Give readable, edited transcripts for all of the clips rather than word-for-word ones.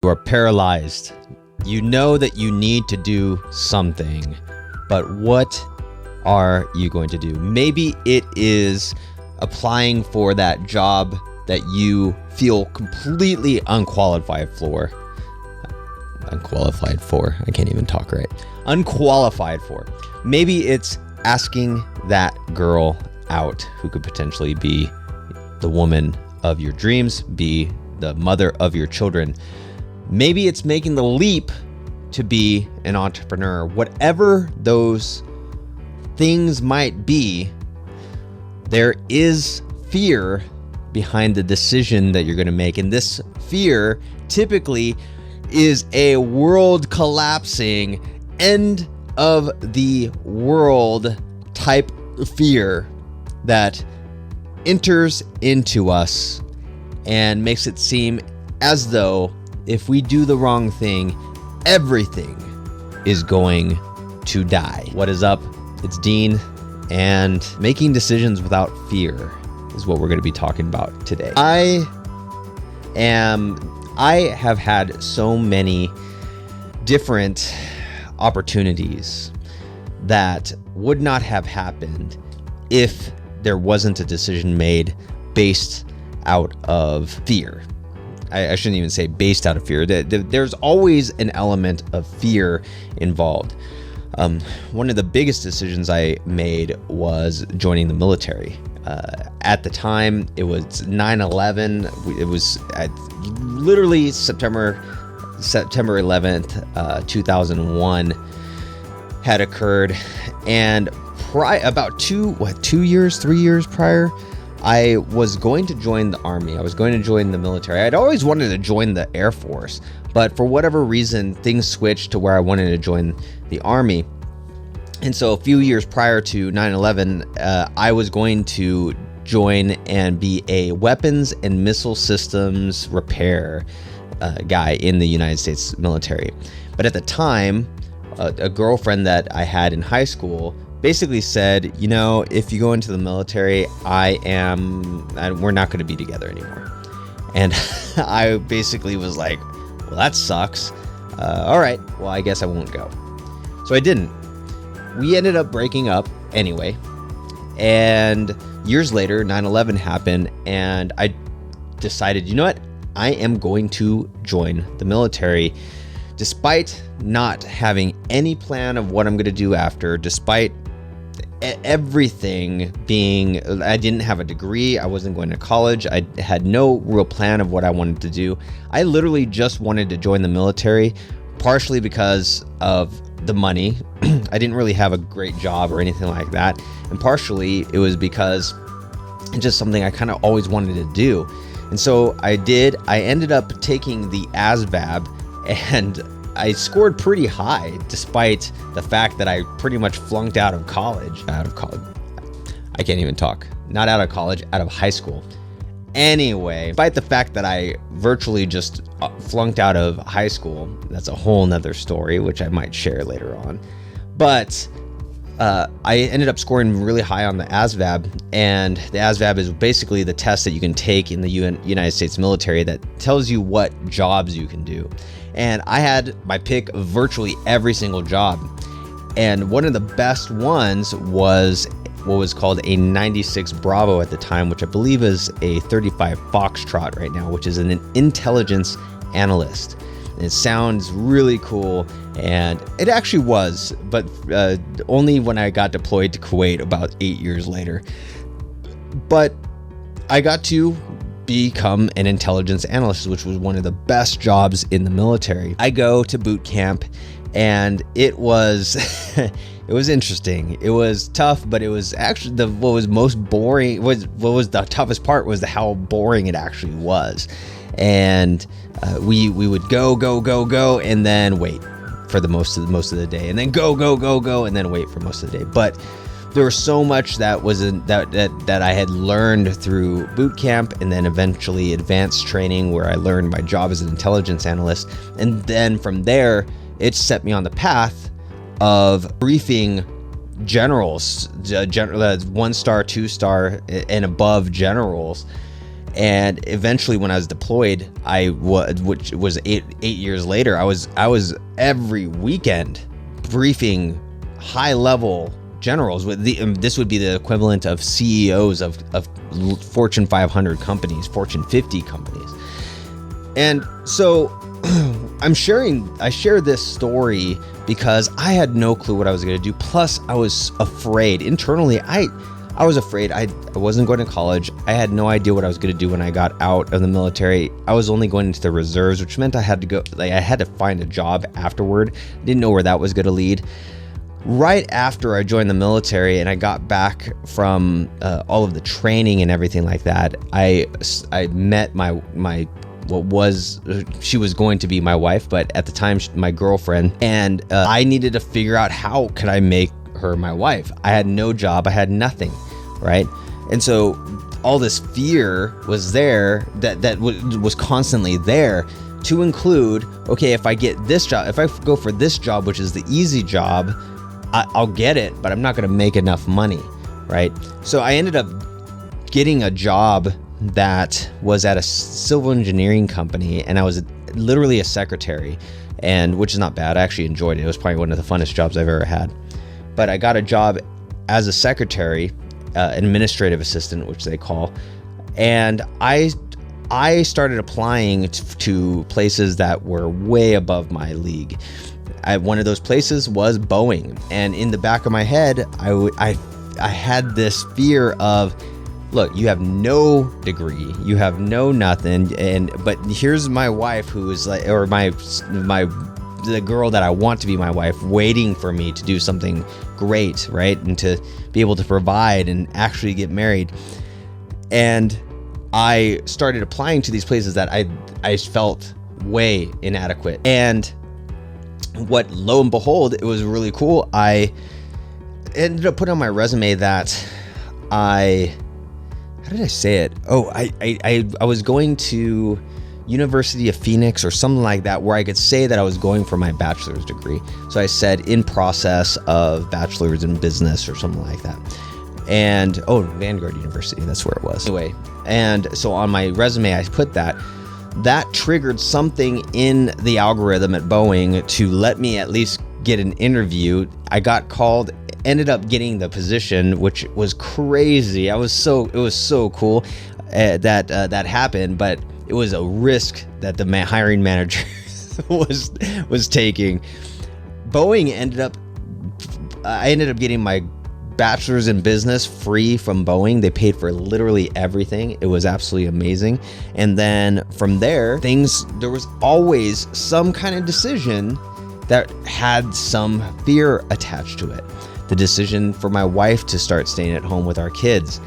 You are paralyzed. You know that you need to do something, but what are you going to do? Maybe it is applying for that job that you feel completely unqualified for. I can't even talk right. Unqualified for. Maybe it's asking that girl out who could potentially be the woman of your dreams, be the mother of your children. Maybe it's making the leap to be an entrepreneur. Whatever those things might be, there is fear behind the decision that you're going to make. And this fear typically is a world collapsing, end of the world type fear that enters into us and makes it seem as though if we do the wrong thing, everything is going to die. What is up? It's Dean, and making decisions without fear is what we're going to be talking about today. I have had so many different opportunities that would not have happened if there wasn't a decision made based out of fear. I shouldn't even say based out of fear. There's always an element of fear involved. One of the biggest decisions I made was joining the military. At the time, it was 9/11. It was literally September 11th, 2001 had occurred, and about 3 years prior, I was going to join the Army. I was going to join the military. I'd always wanted to join the Air Force, but for whatever reason, things switched to where I wanted to join the Army. And so a few years prior to 9/11, I was going to join and be a weapons and missile systems repair guy in the United States military. But at the time, a girlfriend that I had in high school basically said, you know, if you go into the military, we're not going to be together anymore. And I basically was like, well, that sucks. All right, well, I guess I won't go. So I didn't. We ended up breaking up anyway. And years later, 9/11 happened, and I decided, you know what? I am going to join the military, despite not having any plan of what I'm going to do after, despite everything being, I didn't have a degree, I wasn't going to college, I had no real plan of what I wanted to do. I literally just wanted to join the military, partially because of the money. I didn't really have a great job or anything like that, and partially it was because it's just something I kind of always wanted to do. And so I ended up taking the ASVAB, and I scored pretty high, despite the fact that I pretty much flunked out of college. I can't even talk. Not out of college, out of high school. Anyway, despite the fact that I virtually just flunked out of high school, that's a whole nother story, which I might share later on. But I ended up scoring really high on the ASVAB, and the ASVAB is basically the test that you can take in the United States military that tells you what jobs you can do. And I had my pick of virtually every single job. And one of the best ones was what was called a 96 Bravo at the time, which I believe is a 35 Foxtrot right now, which is an intelligence analyst. And it sounds really cool, and it actually was, but only when I got deployed to Kuwait about 8 years later. But I got to become an intelligence analyst, which was one of the best jobs in the military. I go to boot camp, and it was it was interesting. It was tough, but it was actually what was most boring. What was the toughest part was how boring it actually was. And we would go, and then wait for the most of the day, and then go, and then wait for most of the day. But there was so much that I had learned through boot camp, and then eventually advanced training, where I learned my job as an intelligence analyst. And then from there, it set me on the path of briefing generals, 1-star, 2-star, and above generals. And eventually when I was deployed, which was eight years later, I was every weekend briefing high level generals with this would be the equivalent of CEOs of Fortune 500 companies, Fortune 50 companies. And so I shared this story because I had no clue what I was going to do. Plus I was afraid internally. I was afraid. I wasn't going to college. I had no idea what I was going to do when I got out of the military. I was only going into the reserves, which meant I had to find a job afterward. Didn't know where that was going to lead. Right after I joined the military and I got back from all of the training and everything like that, I met she was going to be my wife, but at the time my girlfriend, and I needed to figure out how could I make her my wife. I had no job, I had nothing, right? And so all this fear was there that was constantly there, to include, okay, if I get this job, if I go for this job, which is the easy job, I'll get it, but I'm not going to make enough money, right? So I ended up getting a job that was at a civil engineering company, and I was literally a secretary, and which is not bad. I actually enjoyed it. It was probably one of the funnest jobs I've ever had. But I got a job as a secretary, administrative assistant, which they call, and I started applying to places that were way above my league. One of those places was Boeing, and in the back of my head, I had this fear of, look, you have no degree, you have no nothing, but here's my wife who is like, or the girl that I want to be my wife, waiting for me to do something great, right? And to be able to provide and actually get married. And I started applying to these places that I felt way inadequate. And lo and behold, it was really cool. I ended up putting on my resume that how did I say it? Oh, I was going to University of Phoenix or something like that, where I could say that I was going for my bachelor's degree. So I said in process of bachelor's in business or something like that. And Vanguard University, that's where it was. Anyway, and so on my resume, I put that. That triggered something in the algorithm at Boeing to let me at least get an interview. I got called, ended up getting the position, which was crazy. It was so cool that happened, but it was a risk that the hiring manager was taking. I ended up getting my bachelor's in business free from Boeing. They paid for literally everything. It was absolutely amazing. And then from there was always some kind of decision that had some fear attached to it. The decision for my wife to start staying at home with our kids,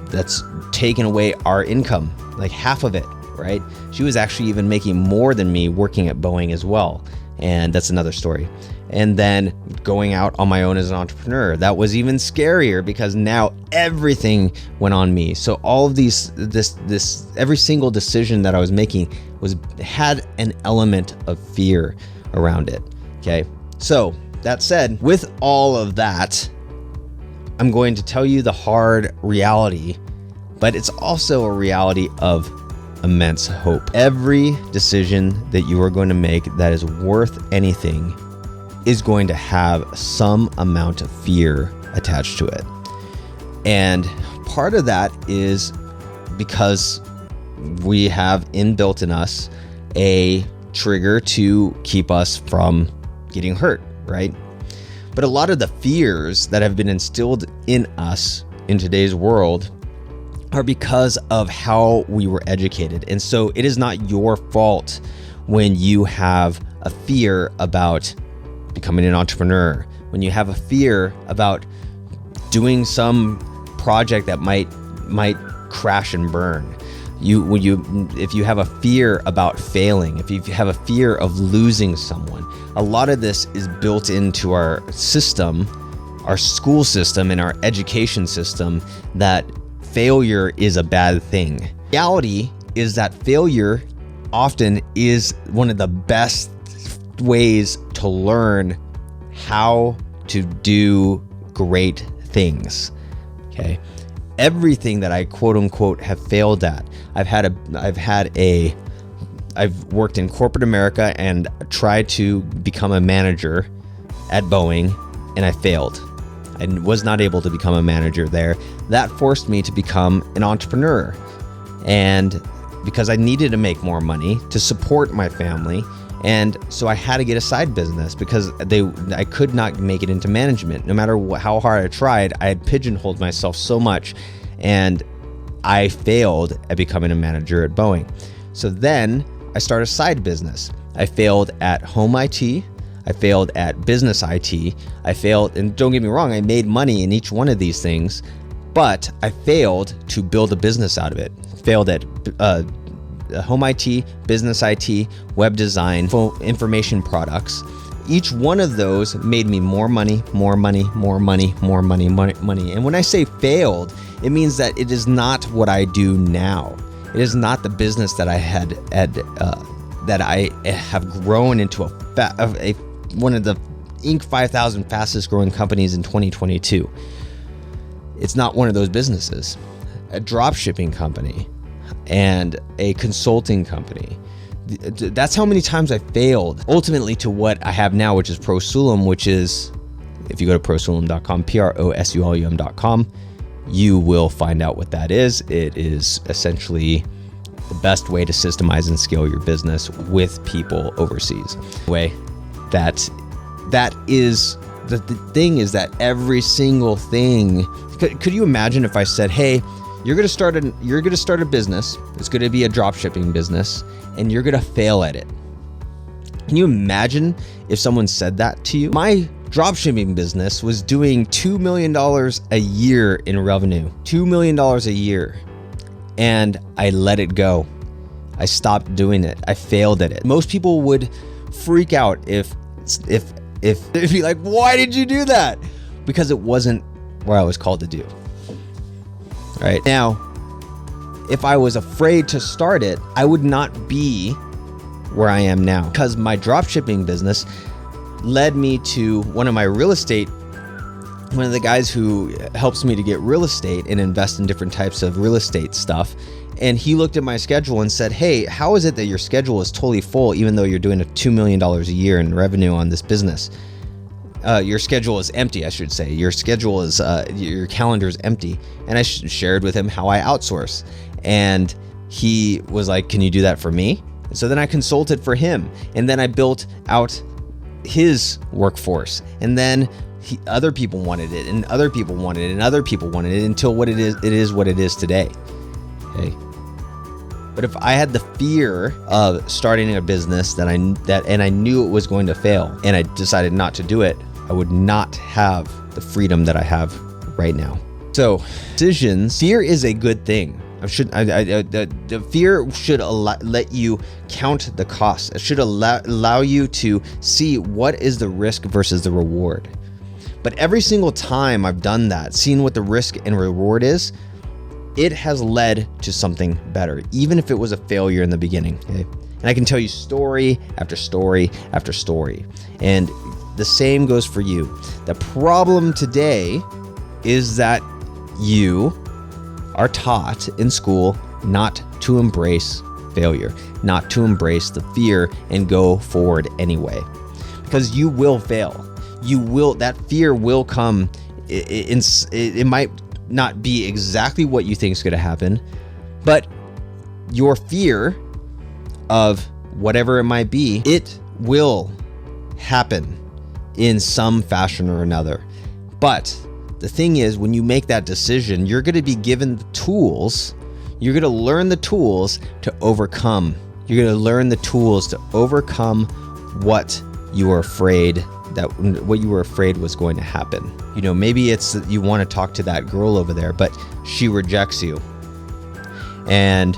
that's taken away our income, like half of it, right? She was actually even making more than me working at Boeing as well. And that's another story. And then going out on my own as an entrepreneur, that was even scarier because now everything went on me. So all of every single decision that I was making had an element of fear around it. Okay. So that said, with all of that, I'm going to tell you the hard reality, but it's also a reality of immense hope. Every decision that you are going to make that is worth anything is going to have some amount of fear attached to it. And part of that is because we have inbuilt in us a trigger to keep us from getting hurt, right? But a lot of the fears that have been instilled in us in today's world are because of how we were educated. And so it is not your fault when you have a fear about becoming an entrepreneur, when you have a fear about doing some project that might crash and burn. If you have a fear about failing, if you have a fear of losing someone, a lot of this is built into our system, our school system and our education system, that failure is a bad thing. Reality is that failure often is one of the best ways to learn how to do great things. Okay. everything that I quote unquote have failed at. I've worked in corporate America and tried to become a manager at Boeing, and I failed. I was not able to become a manager there. That forced me to become an entrepreneur. And because I needed to make more money to support my family, and so I had to get a side business because I could not make it into management. No matter how hard I tried, I had pigeonholed myself so much, and I failed at becoming a manager at Boeing. So then I started a side business. I failed at home IT. I failed at business IT. I failed, and don't get me wrong, I made money in each one of these things, but I failed to build a business out of it. Failed at home IT, business IT, web design, information products. Each one of those made me more money. And when I say failed, it means that it is not what I do now. It is not the business that I had that I have grown into one of the Inc. 5000 fastest growing companies in 2022. It's not one of those businesses. A drop shipping company and a consulting company. That's how many times I failed ultimately to what I have now, which is Prosulum, which is, if you go to prosulum.com, prosulum.com, you will find out what that is. It is essentially the best way to systemize and scale your business with people overseas. That is the thing, is that every single thing. Could you imagine if I said, hey, you're gonna start a business. It's gonna be a drop shipping business, and you're gonna fail at it. Can you imagine if someone said that to you? My drop shipping business was doing $2 million a year in revenue, $2 million a year, and I let it go. I stopped doing it. I failed at it. Most people would freak out if they'd be like, why did you do that? Because it wasn't what I was called to do. Right now, if I was afraid to start it, I would not be where I am now, because my drop shipping business led me to one of the guys who helps me to get real estate and invest in different types of real estate stuff. And he looked at my schedule and said, hey, how is it that your schedule is totally full, even though you're doing $2 million a year in revenue on this business? Your schedule is empty, I should say. Your schedule is, your calendar is empty. And I shared with him how I outsource. And he was like, can you do that for me? And so then I consulted for him. And then I built out his workforce. And then other people wanted it, and other people wanted it, and other people wanted it, until it is what it is today. Okay. But if I had the fear of starting a business and I knew it was going to fail, and I decided not to do it, I would not have the freedom that I have right now. So, decisions. Fear is a good thing. The fear should let you count the costs. It should allow you to see what is the risk versus the reward. But every single time I've done that, seen what the risk and reward is, it has led to something better, even if it was a failure in the beginning. Okay? And I can tell you story after story after story. And the same goes for you. The problem today is that you are taught in school not to embrace failure, not to embrace the fear and go forward anyway. Because you will fail. That fear will come. It might not be exactly what you think is going to happen, but your fear of whatever it might be, it will happen in some fashion or another. But the thing is, when you make that decision, you're going to be given the tools. You're going to learn the tools to overcome. You're going to learn the tools to overcome what you were afraid was going to happen. You know, maybe it's that you want to talk to that girl over there, but she rejects you. And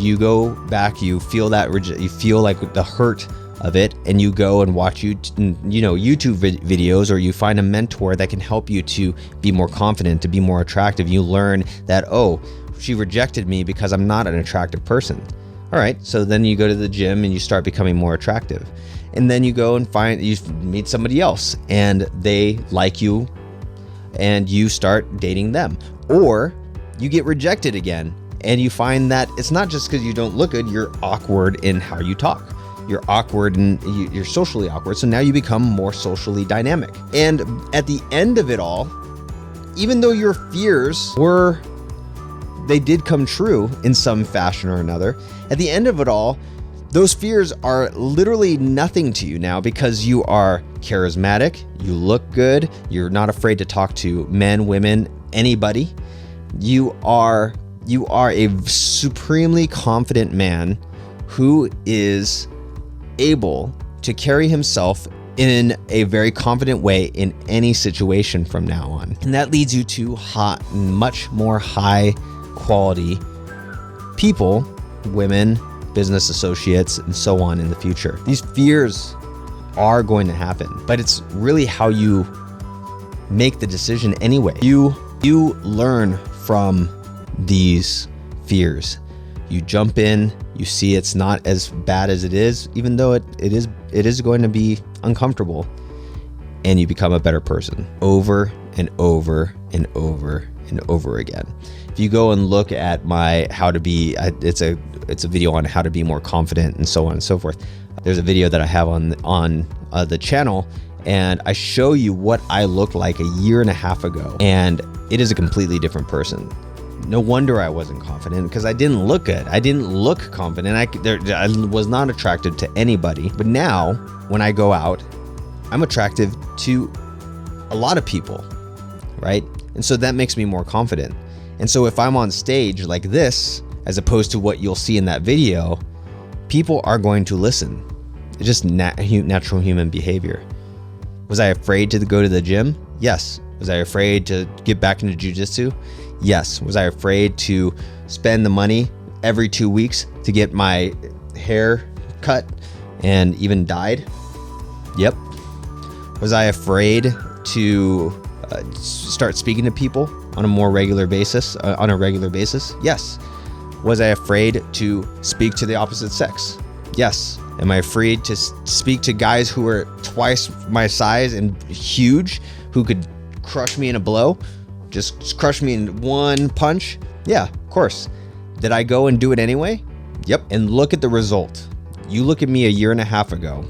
you go back, you feel you feel like the hurt of it, and you go and watch YouTube videos, or you find a mentor that can help you to be more confident, to be more attractive. You learn that, oh, she rejected me because I'm not an attractive person. All right, so then you go to the gym and you start becoming more attractive. And then you go and you meet somebody else and they like you and you start dating them. Or you get rejected again. And you find that it's not just because you don't look good, you're awkward in how you talk. You're awkward and you're socially awkward. So now you become more socially dynamic. And at the end of it all, even though your fears they did come true in some fashion or another, at the end of it all, those fears are literally nothing to you now because you are charismatic, you look good, you're not afraid to talk to men, women, anybody. You are a supremely confident man who is able to carry himself in a very confident way in any situation from now on. And that leads you to much more high quality people, women, business associates, and so on in the future. These fears are going to happen, but it's really how you make the decision anyway. You learn from these fears. You jump in, you see it's not as bad as it is, even though it is going to be uncomfortable, and you become a better person over and over and over and over again. If you go and look at my it's a video on how to be more confident and so on and so forth. There's a video that I have on the channel, and I show you what I looked like a year and a half ago, and it is a completely different person. No wonder I wasn't confident, because I didn't look good. I didn't look confident. I was not attractive to anybody. But now, when I go out, I'm attractive to a lot of people, right? And so that makes me more confident. And so if I'm on stage like this, as opposed to what you'll see in that video, people are going to listen. It's just natural human behavior. Was I afraid to go to the gym? Yes. Was I afraid to get back into jiu-jitsu? Yes. Was I afraid to spend the money every 2 weeks to get my hair cut and even dyed? Yep. Was I afraid to start speaking to people on a regular basis? Yes. Was I afraid to speak to the opposite sex? Yes. Am I afraid to speak to guys who are twice my size and huge, who could crush me in a blow? Just crush me in one punch? Yeah, of course. Did I go and do it anyway? Yep. And look at the result. You look at me a year and a half ago,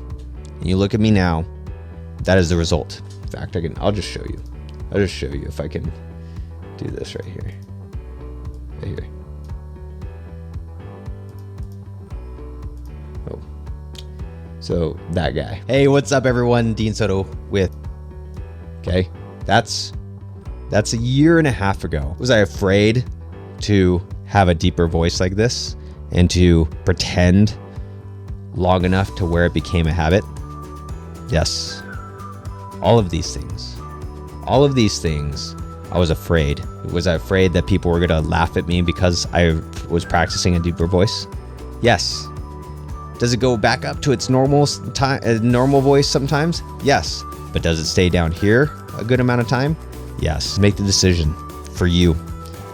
and you look at me now. That is the result. In fact, I'll just show you. I'll just show you if I can do this right here. Right here. Oh. So that guy. Hey, what's up, everyone? Dean Soto with. Okay, that's a year and a half ago. Was I afraid to have a deeper voice like this and to pretend long enough to where it became a habit? Yes. All of these things, I was afraid. Was I afraid that people were going to laugh at me because I was practicing a deeper voice? Yes. Does it go back up to its normal voice sometimes? Yes. But does it stay down here a good amount of time? Yes. Make the decision for you.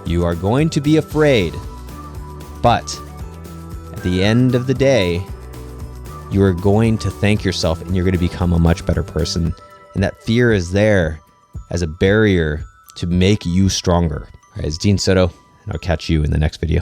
You are going to be afraid, but at the end of the day, you are going to thank yourself and you're going to become a much better person. And that fear is there as a barrier to make you stronger. All right, it's Dean Soto, and I'll catch you in the next video.